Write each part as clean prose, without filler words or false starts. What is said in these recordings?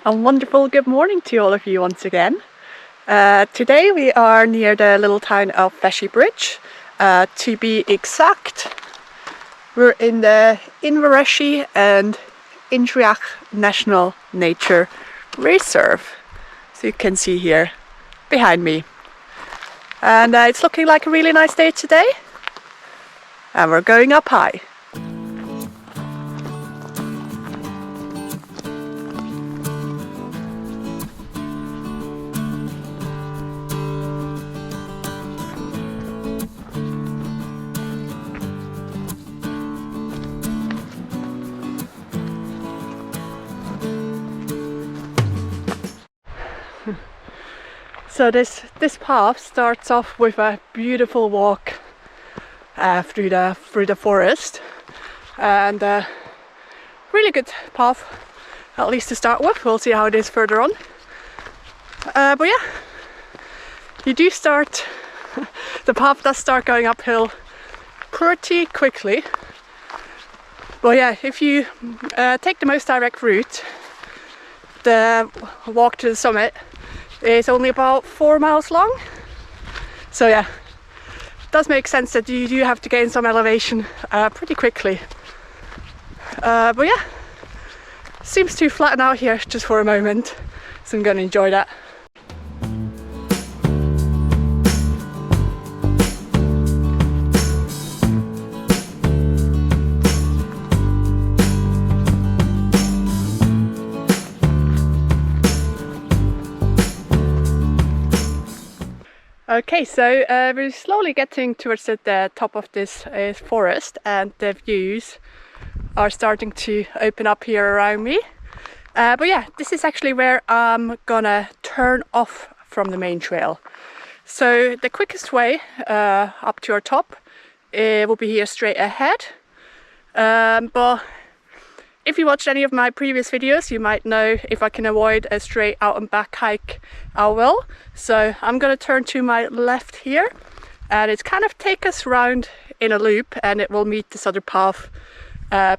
A wonderful good morning to all of you once again. Today we are near the little town of Feshiebridge. To be exact, we're in the Invereshie and Intriach National Nature Reserve. So you can see here behind me. And it's looking like a really nice day today. And we're going up high. So this path starts off with a beautiful walk through the forest, and really good path, at least to start with. We'll see how it is further on. But yeah, you do start. The path does start going uphill pretty quickly. But yeah, if you take the most direct route, the walk to the summit is only about 4 miles long. So yeah, it does make sense that you do have to gain some elevation pretty quickly. But yeah, seems to flatten out here just for a moment, so I'm going to enjoy that. Okay, so we're slowly getting towards the top of this forest, and the views are starting to open up here around me. But yeah, this is actually where I'm gonna turn off from the main trail. So the quickest way up to our top will be here straight ahead. But if you watched any of my previous videos, you might know if I can avoid a straight out and back hike, I will. So I'm going to turn to my left here, and it's kind of take us round in a loop, and it will meet this other path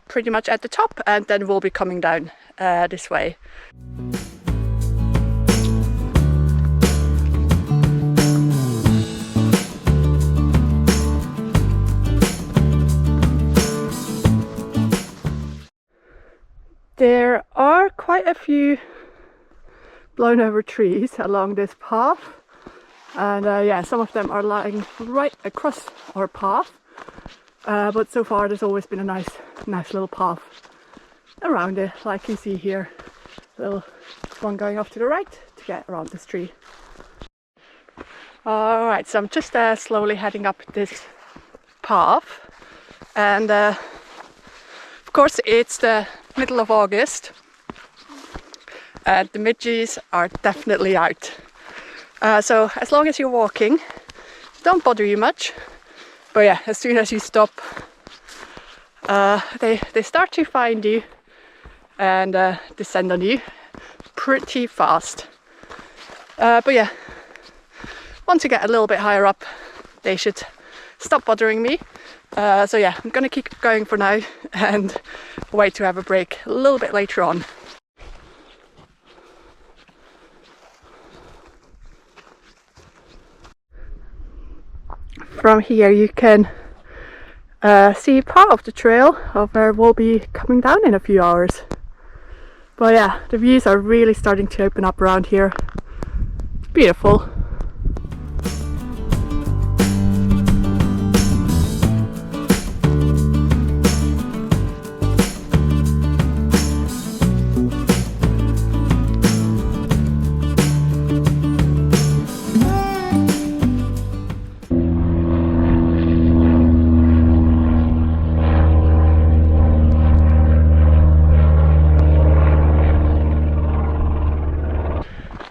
pretty much at the top, and then we'll be coming down this way. There are quite a few blown over trees along this path, and yeah, some of them are lying right across our path, but so far there's always been a nice little path around it, like you see here. Little one going off to the right to get around this tree. Alright, so I'm just slowly heading up this path, and of course it's the middle of August, and the midges are definitely out. So as long as you're walking, don't bother you much. But yeah, as soon as you stop, they start to find you and descend on you pretty fast. But yeah, once you get a little bit higher up, they should stop bothering me. So yeah, I'm gonna keep going for now and wait to have a break a little bit later on. From here you can see part of the trail of where we'll be coming down in a few hours. But yeah, the views are really starting to open up around here. It's beautiful.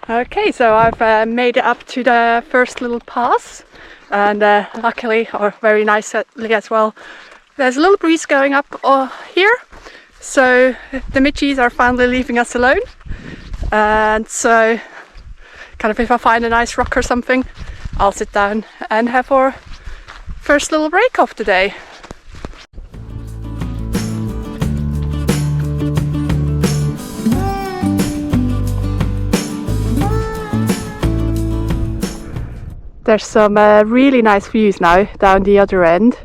Okay, so I've made it up to the first little pass, and luckily, or very nicely as well, there's a little breeze going up here, so the midges are finally leaving us alone. And so kind of if I find a nice rock or something, I'll sit down and have our first little break of the day. There's some really nice views now down the other end,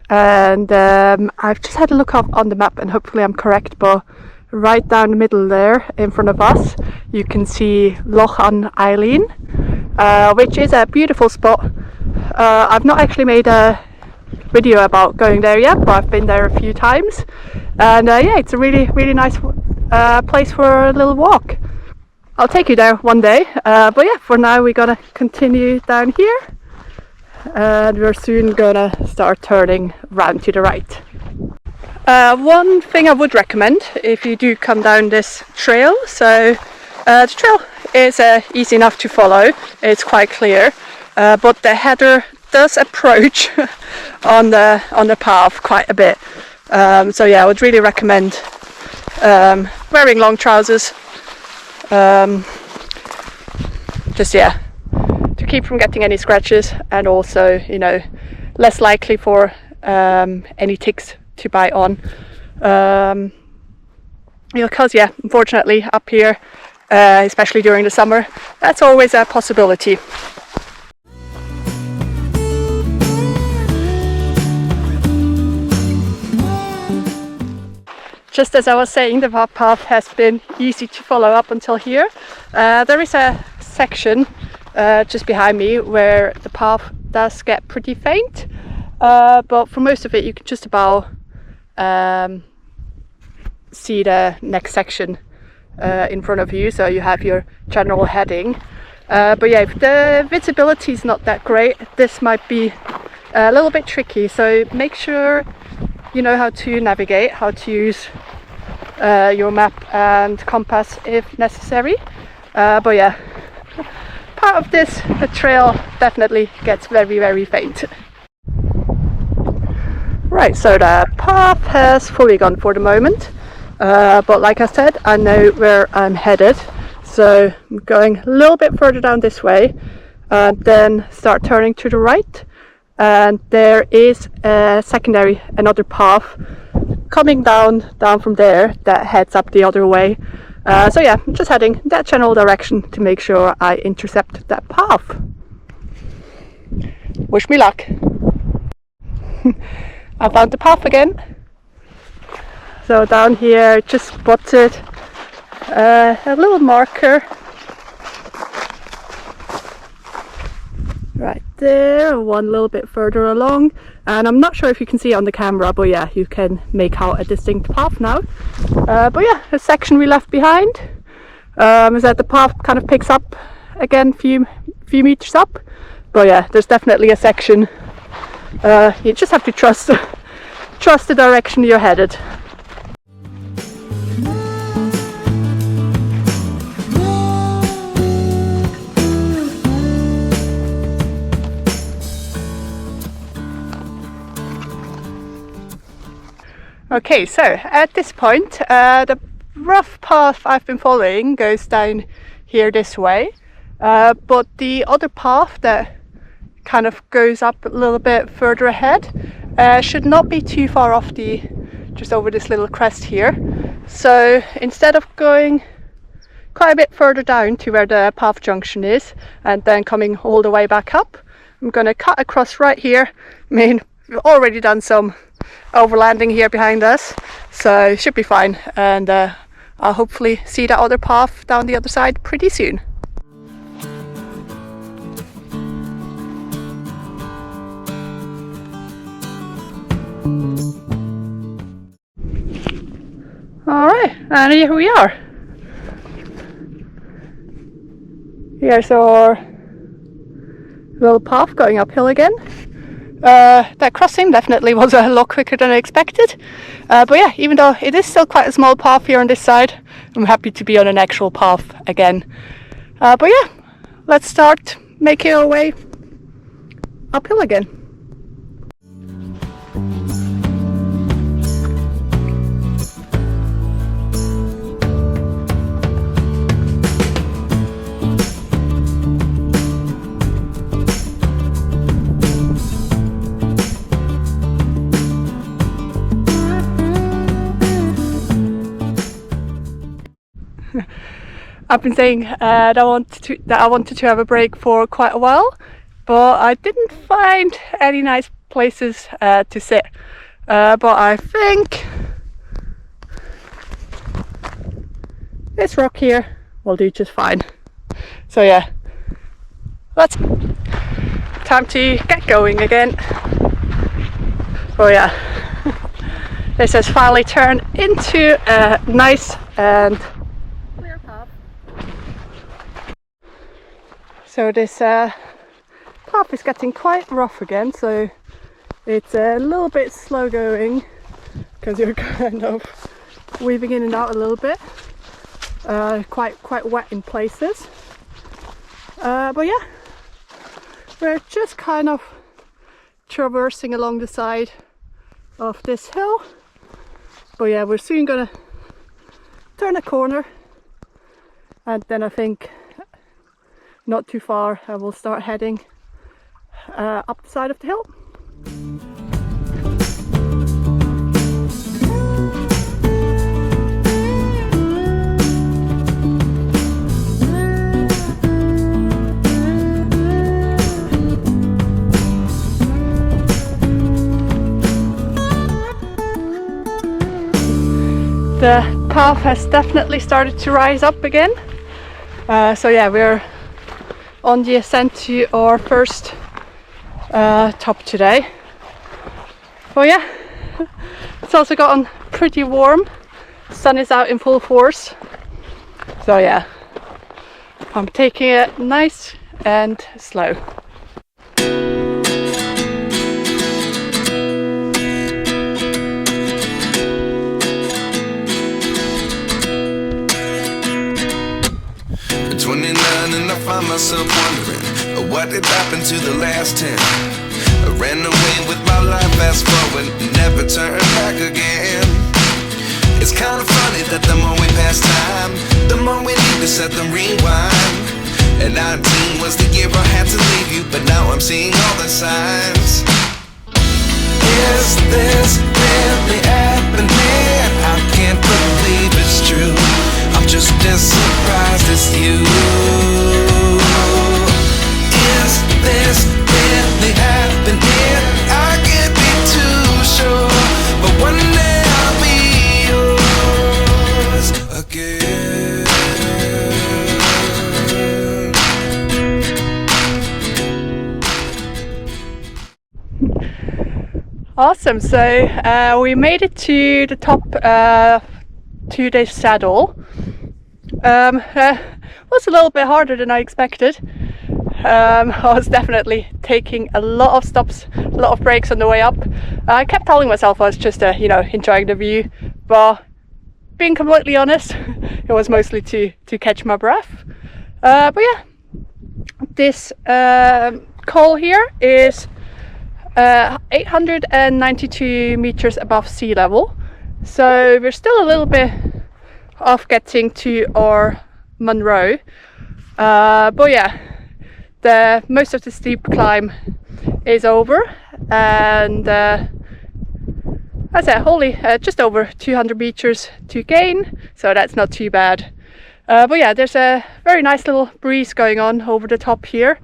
and I've just had a look up on the map, and hopefully I'm correct, but right down the middle there in front of us you can see Loch an Eilean, which is a beautiful spot. I've not actually made a video about going there yet, but I've been there a few times, and yeah, it's a really nice place for a little walk. I'll take you there one day, but yeah, for now we're gonna continue down here, and we're soon gonna start turning round to the right. One thing I would recommend if you do come down this trail, so the trail is easy enough to follow, it's quite clear, but the header does approach on the path quite a bit, so yeah, I would really recommend wearing long trousers, just yeah, to keep from getting any scratches, and also, you know, less likely for any ticks to bite on, because yeah, unfortunately up here, especially during the summer, that's always a possibility. Just as I was saying, the path has been easy to follow up until here. There is a section just behind me where the path does get pretty faint, but for most of it you can just about see the next section in front of you, so you have your general heading. But yeah, if the visibility is not that great, this might be a little bit tricky, so make sure you know how to navigate, how to use your map and compass if necessary. But yeah, part of this trail definitely gets very faint. Right, so the path has fully gone for the moment, but like I said, I know where I'm headed, so I'm going a little bit further down this way, and then start turning to the right, and there is another path coming down from there that heads up the other way. So yeah, I'm just heading that general direction to make sure I intercept that path. Wish me luck. I found the path again. So down here just spotted a little marker right there, one little bit further along, and I'm not sure if you can see it on the camera, but yeah, you can make out a distinct path now. But yeah, a section we left behind is that the path kind of picks up again few meters up, but yeah, there's definitely a section you just have to trust the direction you're headed. Okay, so at this point, the rough path I've been following goes down here this way, but the other path that kind of goes up a little bit further ahead should not be too far off just over this little crest here. So instead of going quite a bit further down to where the path junction is and then coming all the way back up, I'm going to cut across right here. I mean, we've already done some overlanding here behind us, so it should be fine, and I'll hopefully see that other path down the other side pretty soon. Alright, and here we are. Here's our little path going uphill again. That crossing definitely was a lot quicker than I expected, but yeah, even though it is still quite a small path here on this side, I'm happy to be on an actual path again. But yeah, let's start making our way uphill again. I've been saying that I wanted to have a break for quite a while, but I didn't find any nice places to sit. But I think this rock here will do just fine. So yeah, that's time to get going again. Oh yeah, this has finally turned into a nice and clear path. So this path is getting quite rough again, so it's a little bit slow going because you're kind of weaving in and out a little bit. Quite wet in places. But yeah, we're just kind of traversing along the side of this hill. But yeah, we're soon gonna turn a corner, and then I think not too far I will start heading up the side of the hill. The path has definitely started to rise up again. So yeah, we're on the ascent to our first top today. But yeah, it's also gotten pretty warm. Sun is out in full force. So yeah, I'm taking it nice and slow. And I find myself wondering what did happen to the last 10. I ran away with my life, fast forward, never turn back again. It's kind of funny that the more we pass time, the more we need to set the rewind. And 19 was the year I had to leave you, but now I'm seeing all the signs. Is this really happening? I can't believe it's true. I'm just as surprised as you. Is this really happening? I can't be too sure, but one day I'll be yours again. Awesome, so we made it to the top to this saddle. Was a little bit harder than I expected. I was definitely taking a lot of stops, a lot of breaks on the way up. I kept telling myself I was just enjoying the view, but being completely honest, it was mostly to catch my breath. But yeah, this col here is 892 meters above sea level, so we're still a little bit off getting to our Munro, but yeah, most of the steep climb is over, and as I said, only just over 200 meters to gain, so that's not too bad. But yeah, there's a very nice little breeze going on over the top here,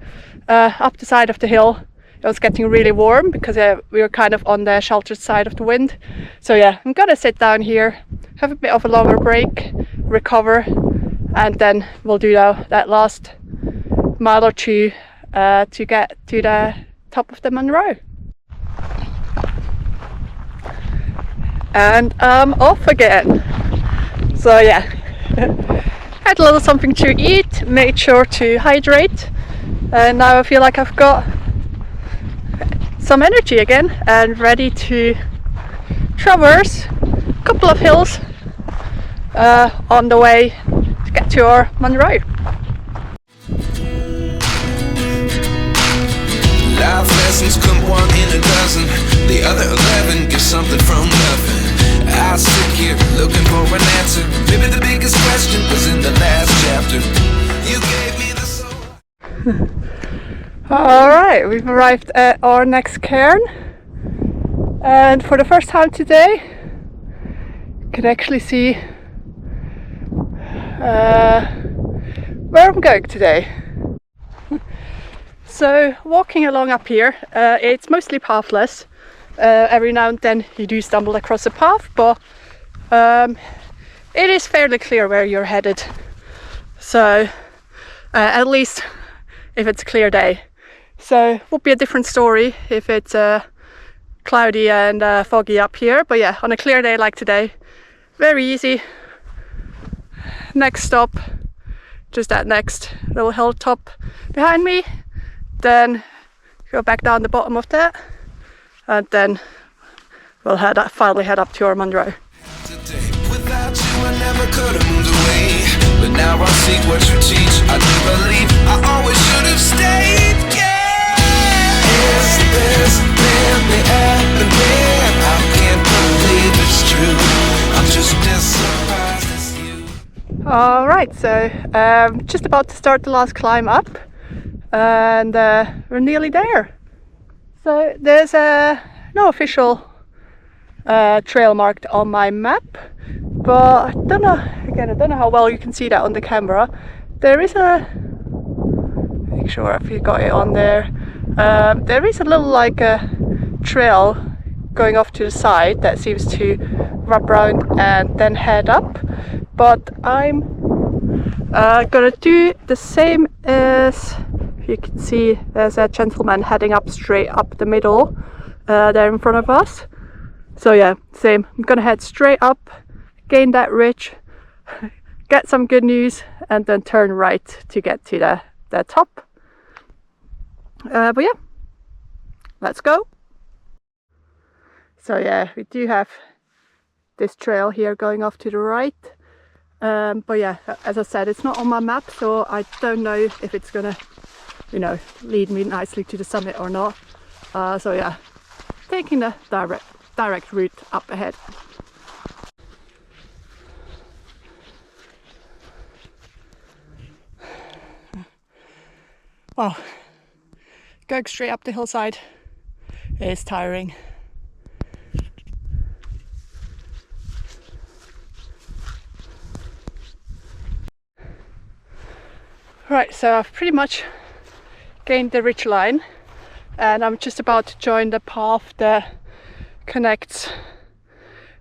up the side of the hill. It was getting really warm because we were kind of on the sheltered side of the wind. So yeah, I'm gonna sit down here, have a bit of a longer break, recover, and then we'll do that last mile or two to get to the top of the Munro. And I'm off again. So yeah, had a little something to eat, made sure to hydrate, and now I feel like I've got some energy again and ready to traverse a couple of hills on the way to get to our Munro. Life lessons come one in a dozen, the other 11 give something from nothing. I sit here looking for an answer. Maybe the biggest question was in the last chapter. You gave me the soul. Alright, we've arrived at our next cairn, and for the first time today you can actually see where I'm going today. So walking along up here, it's mostly pathless. Every now and then you do stumble across a path, but it is fairly clear where you're headed. So at least if it's a clear day. So it would be a different story if it's cloudy and foggy up here. But yeah, on a clear day like today, very easy. Next stop, just that next little hilltop behind me. Then go back down the bottom of that, and then we'll finally head up to our Munro. Without you, I never could have moved away. But now I see what you teach. I do believe I always should have stayed. Yeah. Is this really happening? I can't believe it's true. I'm just as surprised as you. Alright, so just about to start the last climb up, and we're nearly there. So there's no official trail marked on my map, but I don't know how well you can see that on the camera. There is make sure if you got it on there. There is a little like a trail going off to the side that seems to wrap around and then head up, but I'm gonna do the same as, if you can see, there's a gentleman heading up straight up the middle there in front of us. So yeah, same. I'm gonna head straight up, gain that ridge, get some good news, and then turn right to get to the top. But yeah, let's go. So yeah, we do have this trail here going off to the right. But yeah, as I said, it's not on my map, so I don't know if it's gonna, you know, lead me nicely to the summit or not. So yeah, taking the direct route up ahead. Wow, going straight up the hillside is tiring. Right, so I've pretty much gained the ridge line, and I'm just about to join the path that connects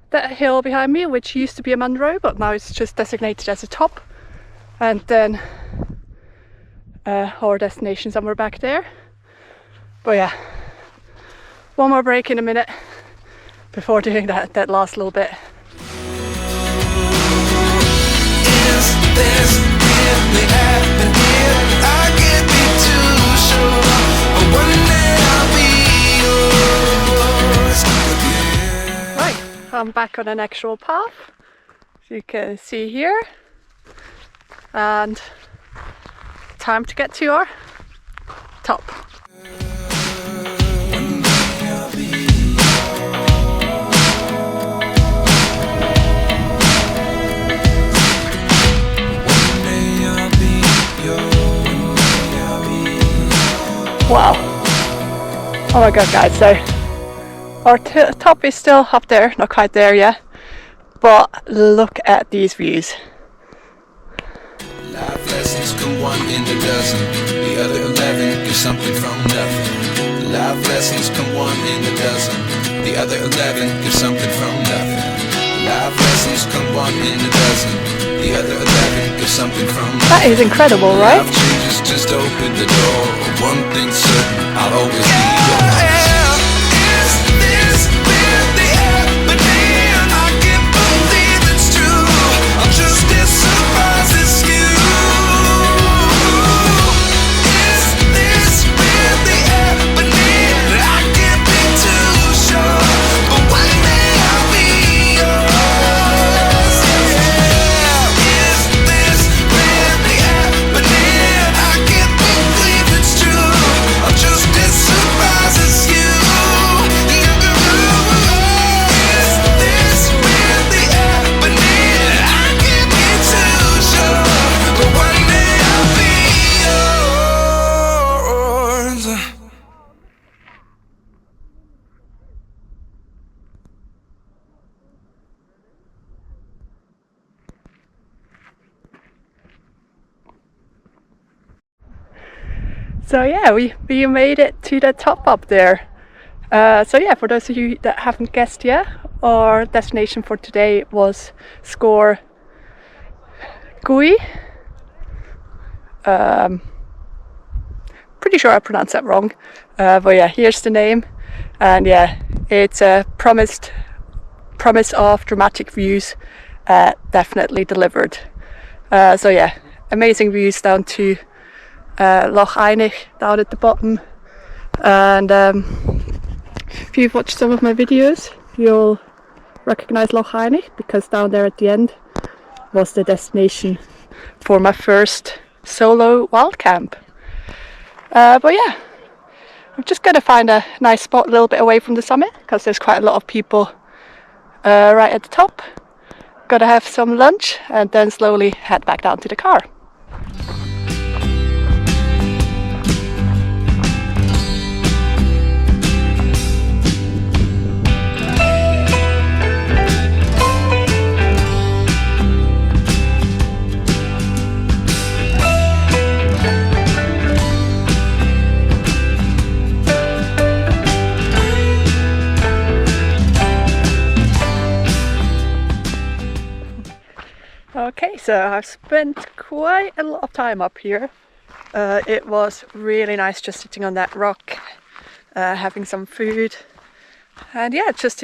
that hill behind me, which used to be a Munro, but now it's just designated as a top, and then our destination somewhere back there. But yeah, one more break in a minute before doing that last little bit. Is this really happening? I can't be too sure, but one day I'll be yours again. Right, I'm back on an actual path, as you can see here, and time to get to our top. Wow. Oh my god, guys, so our top is still up there, not quite there yet, but look at these views. Life lessons come one in a dozen, the other 11 give something from nothing. Life lessons come one in a dozen, the other 11 give something from nothing. Life lessons come one in a dozen, the other 11 give something from nothing. That is incredible, right? Life changes, just open the door. One thing's certain, I'll always be yours. Is this really happening? I can't believe it's true. I'm just as surprised as you. Is this really happening? I can't be too sure, but one day I'll be yours. Yeah. Is this really happening? I can't believe it's true. I'm just as surprised as So yeah, we made it to the top up there. So yeah, for those of you that haven't guessed yet, our destination for today was Sgòr Gaoith. Pretty sure I pronounced that wrong, but yeah, here's the name, and yeah, it's a promise of dramatic views, definitely delivered. So yeah, amazing views down to Loch Einich down at the bottom, and if you've watched some of my videos, you'll recognize Loch Einich because down there at the end was the destination for my first solo wild camp. But yeah, I'm just going to find a nice spot a little bit away from the summit because there's quite a lot of people right at the top. Gotta have some lunch and then slowly head back down to the car. Okay, so I've spent quite a lot of time up here. It was really nice just sitting on that rock, having some food, and yeah, just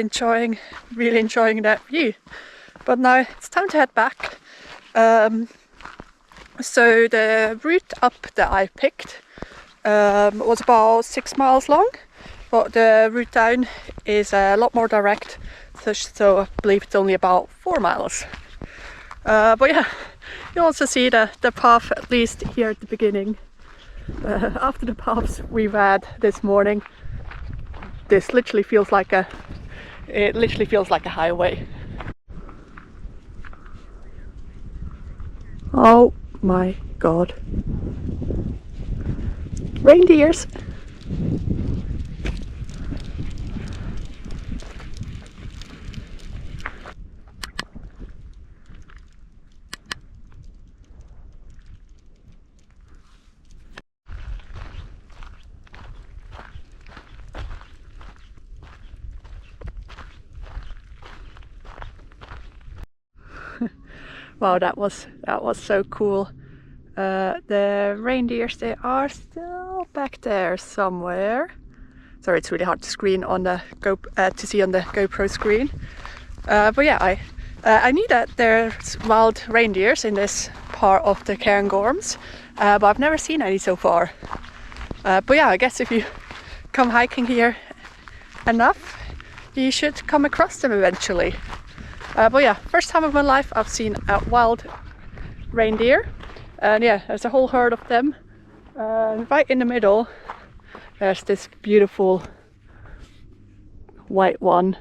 really enjoying that view. But now it's time to head back. So the route up that I picked was about 6 miles long, but the route down is a lot more direct, so I believe it's only about 4 miles. But yeah, you also see the path, at least here at the beginning. After the paths we've had this morning, this literally feels like a highway. Oh my god. Reindeers! Wow, that was so cool. The reindeers, they are still back there somewhere. Sorry, it's really hard to screen on the to see on the GoPro screen. But yeah, I knew that there's wild reindeers in this part of the Cairngorms, but I've never seen any so far. But yeah, I guess if you come hiking here enough, you should come across them eventually. But yeah, first time of my life I've seen a wild reindeer, and yeah, there's a whole herd of them. Right in the middle there's this beautiful white one.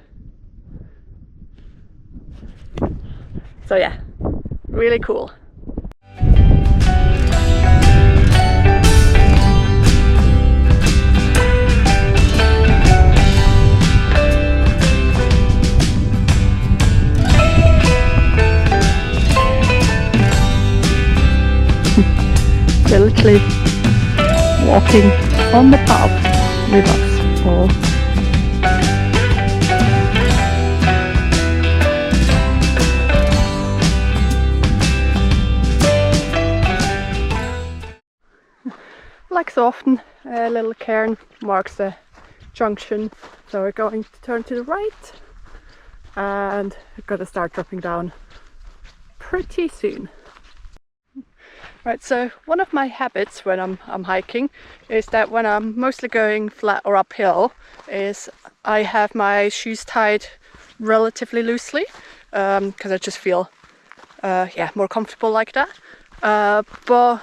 So yeah, really cool. They're literally walking on the path with us all. Like so often, a little cairn marks the junction, so we're going to turn to the right and we're going to start dropping down pretty soon. Right, so one of my habits when I'm hiking is that when I'm mostly going flat or uphill is I have my shoes tied relatively loosely because I just feel more comfortable like that. But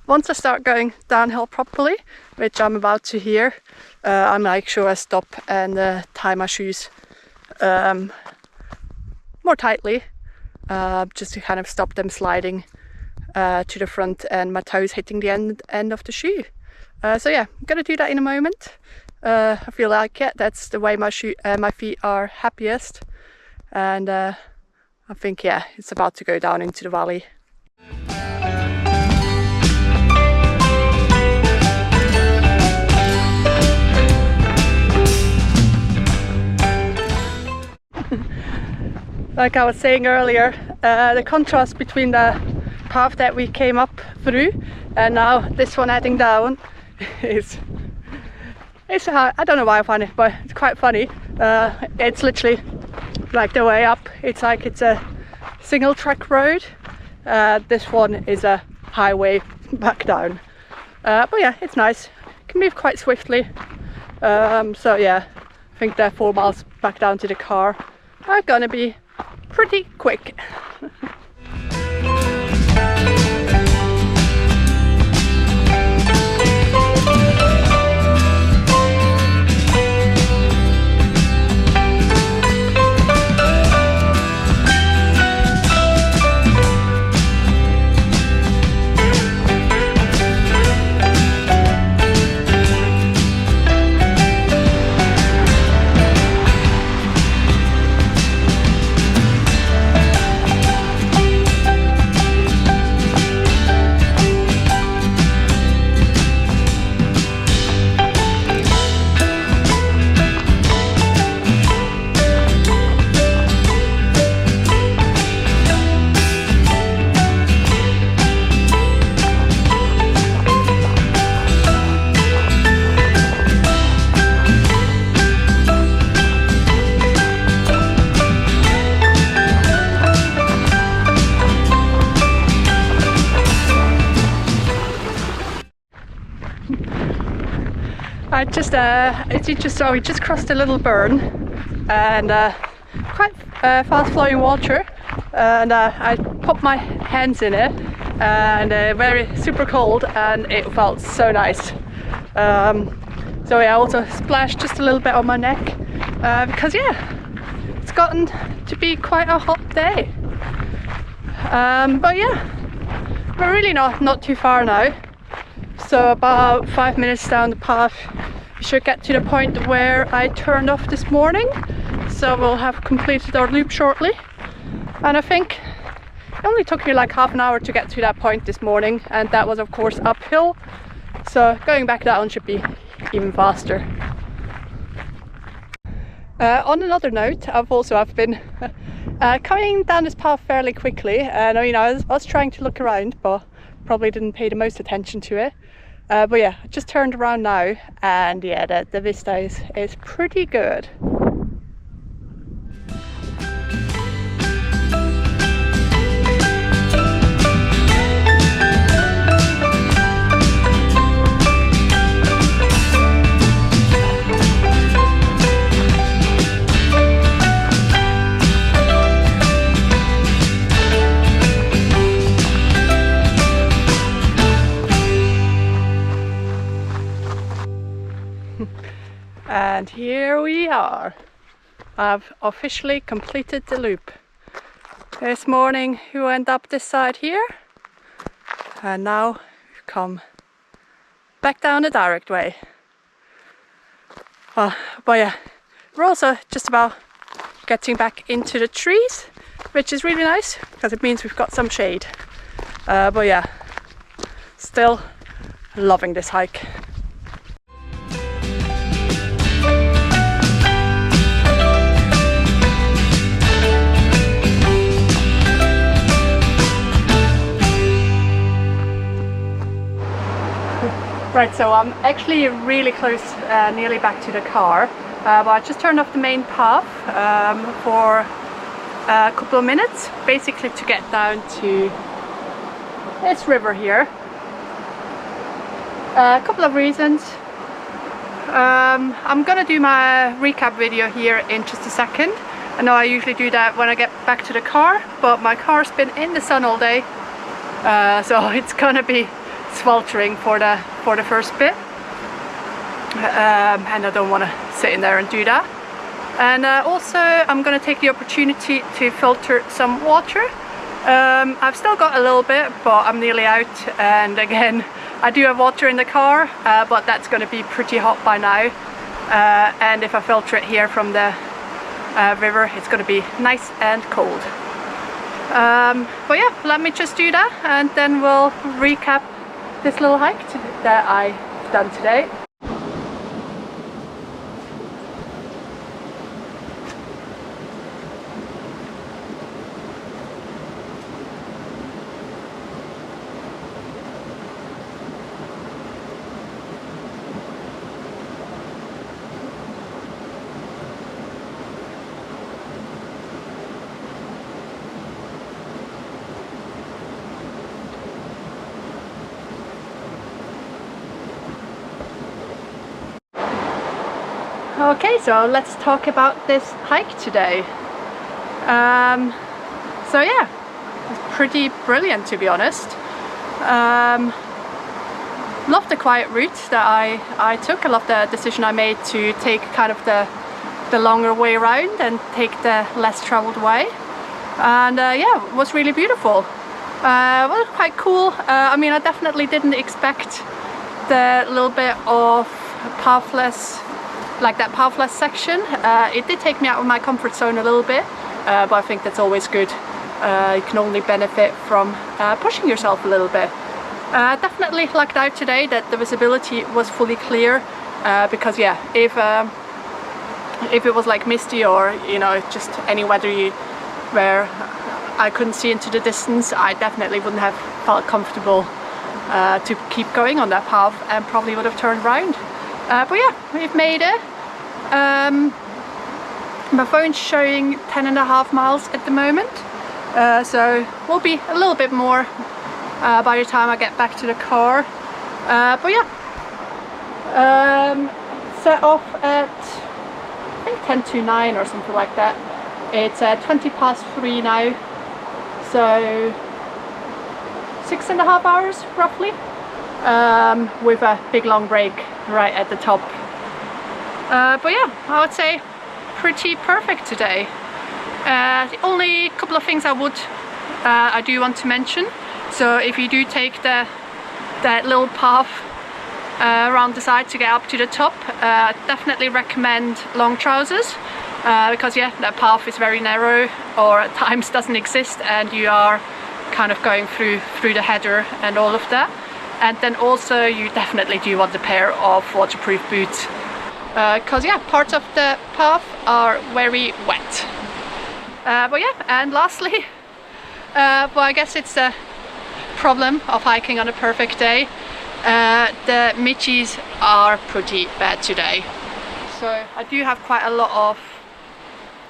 once I start going downhill properly, which I'm about to here, I make sure I stop and tie my shoes more tightly, just to kind of stop them sliding to the front and my toes hitting the end of the shoe. So yeah, I'm gonna do that in a moment. I feel like that's the way my feet are happiest, and I think it's about to go down into the valley. like I was saying earlier, the contrast between the path that we came up through and now this one heading down is, I don't know why I find it, but it's quite funny. It's literally like the way up, it's like it's a single track road. This one is a highway back down. But yeah, it's nice. It can move quite swiftly. So yeah, I think the 4 miles back down to the car are gonna be pretty quick. As you just saw, we just crossed a little burn and quite fast flowing water, and I popped my hands in it and very super cold, and it felt so nice. So yeah, I also splashed just a little bit on my neck because yeah, it's gotten to be quite a hot day. But yeah, we're really not too far now. So about 5 minutes down the path, we should get to the point where I turned off this morning. So we'll have completed our loop shortly. And I think it only took me like half an hour to get to that point this morning, and that was of course uphill. So going back down should be even faster. On another note, I've been coming down this path fairly quickly, and I was trying to look around, but probably didn't pay the most attention to it. But yeah, I just turned around now, and yeah, the vista is pretty good. And here we are. I've officially completed the loop. This morning we went up this side here, and now we've come back down the direct way. But yeah, we're also just about getting back into the trees, which is really nice because it means we've got some shade. But yeah, still loving this hike. Right, so I'm actually really close, nearly back to the car, but I just turned off the main path for a couple of minutes, basically to get down to this river here. A couple of reasons. I'm gonna do my recap video here in just a second. I know I usually do that when I get back to the car, but my car's been in the sun all day, so it's gonna be sweltering for the first bit, and I don't want to sit in there and do that. And also I'm going to take the opportunity to filter some water. I've still got a little bit, but I'm nearly out, and again I do have water in the car, but that's going to be pretty hot by now, and if I filter it here from the river, it's going to be nice and cold. But yeah, let me just do that, and then we'll recap this little hike that I've done today. Okay, so let's talk about this hike today. So yeah, it's pretty brilliant, to be honest. Love the quiet route that I took. I love the decision I made to take kind of the longer way around and take the less traveled way. And yeah, it was really beautiful. It was quite cool. I mean, I definitely didn't expect the little bit of pathless, like that pathless section. It did take me out of my comfort zone a little bit, but I think that's always good. You can only benefit from pushing yourself a little bit. Definitely lucked out today that the visibility was fully clear, because yeah, if it was like misty or, you know, just any weather where I couldn't see into the distance, I definitely wouldn't have felt comfortable to keep going on that path and probably would have turned around. But yeah, we've made it. My phone's showing 10.5 miles at the moment, so we'll be a little bit more by the time I get back to the car. But yeah, set off at I think 10 to 9 or something like that. It's 20 past 3 now, so 6.5 hours roughly, with a big long break right at the top. But yeah, I would say pretty perfect today. The only couple of things I do want to mention. So if you do take that little path around the side to get up to the top, definitely recommend long trousers, because yeah, that path is very narrow, or at times doesn't exist, and you are kind of going through the header and all of that. And then also you definitely do want a pair of waterproof boots, because yeah, parts of the path are very wet. But yeah, and lastly, well, I guess it's a problem of hiking on a perfect day. The midges are pretty bad today. So I do have quite a lot of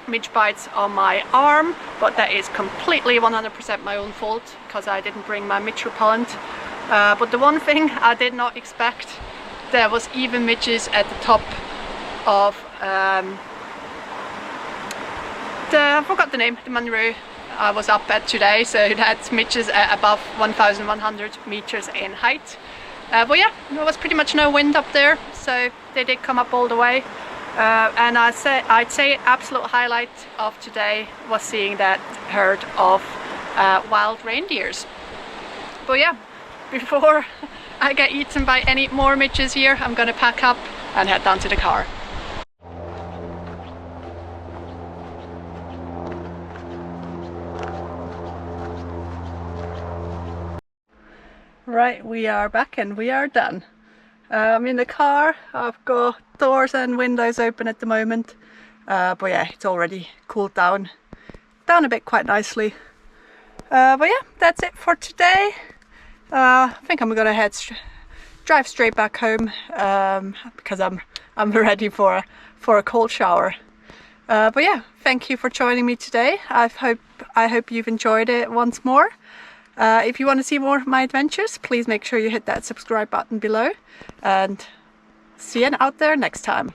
midge bites on my arm, but that is completely 100% my own fault, because I didn't bring my midge repellent. But the one thing I did not expect, there was even midges at the top of I forgot the name, the Munro I was up at today, so it had midges at above 1,100 meters in height. But yeah, there was pretty much no wind up there, so they did come up all the way. And I'd say absolute highlight of today was seeing that herd of wild reindeers. But yeah, before I get eaten by any more midges here, I'm gonna pack up and head down to the car. Right, we are back and we are done. I'm in the car. I've got doors and windows open at the moment, but yeah, it's already cooled down a bit quite nicely. But yeah, that's it for today. I think I'm gonna drive straight back home, because I'm ready for a cold shower. But yeah, thank you for joining me today. I hope you've enjoyed it once more. If you want to see more of my adventures, please make sure you hit that subscribe button below, and see you out there next time.